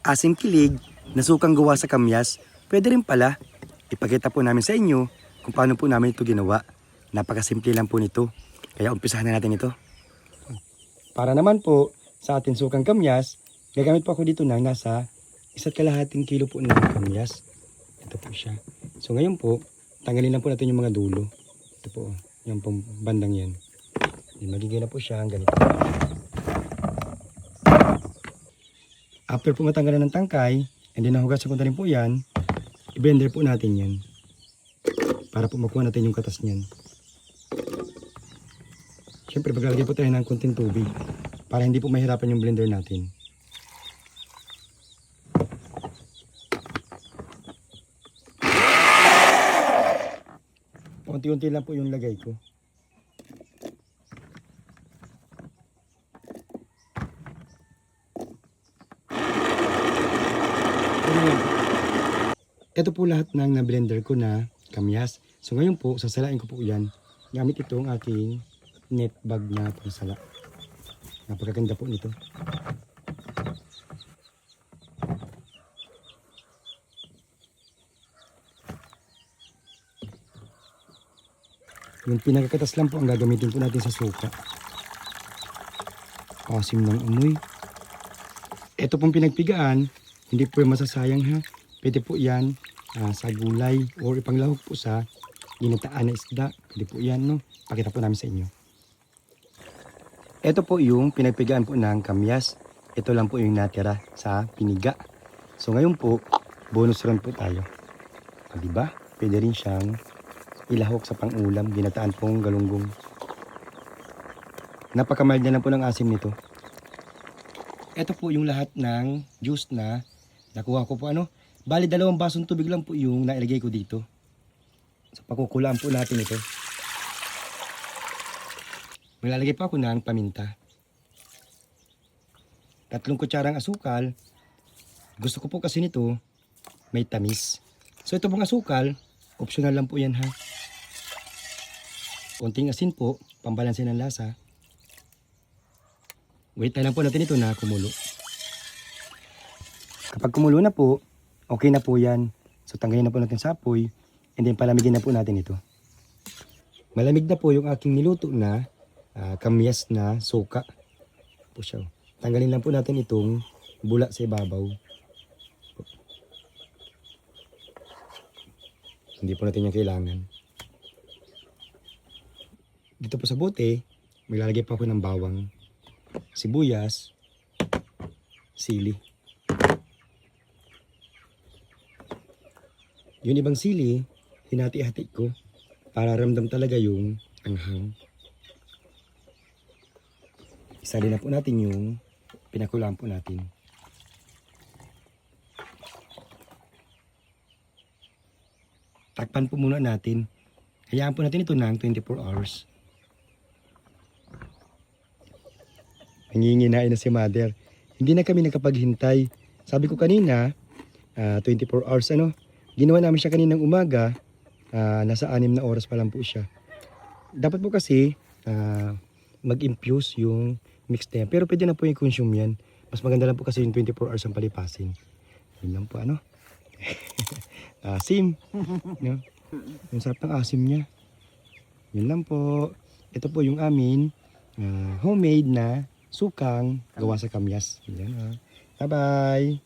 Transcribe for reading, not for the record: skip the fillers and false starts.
asim kilig na sukang gawa sa kamyas, pwede rin pala. Ipakita po namin sa inyo kung paano po namin ito ginawa. Napakasimple lang po nito. Kaya umpisahan na natin ito. Para naman po sa ating sukang kamyas, gagamit po ako dito ng nasa 1.5 kilo po ng kamyas. Ito po siya. So ngayon po, tanggalin lang po natin yung mga dulo. Ito po, yung pong bandang yan. Magiging na po siya ang ganito. After po matanggalan ng tangkay, and then nahugasan ko na rin po yan, i-blender po natin yan. Para po makuha natin yung katas niyan. Siyempre, maglalagay po tayo ng konting tubig para hindi po mahirapan yung blender natin. Unti-unti lang po yung lagay ko. Ito po lahat ng na-blender ko na kamyas. So ngayon po, sasalain ko po yan. Gamit itong aking net bag na pansala. Napakaganda po nito. Yung pinagkakatas lang po ang gagamitin po natin sa suka. Asim ng amoy. Ito pong pinagpigaan, hindi po yung masasayang ha. Pwede po yan sa gulay or ipanglahok po sa ginataan na isda. Pwede po yan, no? Pakita po namin sa inyo. Ito po yung pinagpigaan po ng kamyas. Ito lang po yung natira sa piniga. So ngayon po, bonus round po tayo. Diba? Pwede rin siyang ilahok sa pang-ulam, ginataan pong galunggong. Napakamild na lang po ng asim nito. Ito po yung lahat ng juice na nakuha ko po ano. Bali 2 basong tubig lang po yung nailagay ko dito. So pakukulaan po natin ito. Maglalagay pa ako ng paminta. 3 kutsarang asukal. Gusto ko po kasi nito may tamis. So ito pong asukal, optional lang po yan ha. Konting asin po, pambalanse ng lasa. Wait na lang po natin ito na kumulo. Kapag kumulo na po, okay na po yan. So tanggalin na po natin sa apoy and then palamigin na po natin ito. Malamig na po yung aking niluto na kamyas na suka. Po siya. Tanggalin lang po natin itong bula sa ibabaw. Hindi po natin yung kailangan. Dito po sa bote, maglalagay pa ako ng bawang, sibuyas, sili. Yung ibang sili, hinati-hati ko para ramdam talaga yung anghang. Isali na po natin yung pinakulaan po natin. Takpan po muna natin. Hayaan po natin ito ng 24 hours. Nanginginain na si mother. Hindi na kami nakapaghintay. Sabi ko kanina, 24 hours ano. Ginawa namin siya kaninang umaga. Nasa 6 na oras pa lang po siya. Dapat po kasi mag-infuse yung mix na yan. Pero pwede na po yung consume yan. Mas maganda lang po kasi yung 24 hours ang palipasin. Yun lang po ano. Asim. No? Yung sarap ng asim niya. Yun lang po. Ito po yung amin homemade na sukang gawa sa kamyas. Yan, bye bye.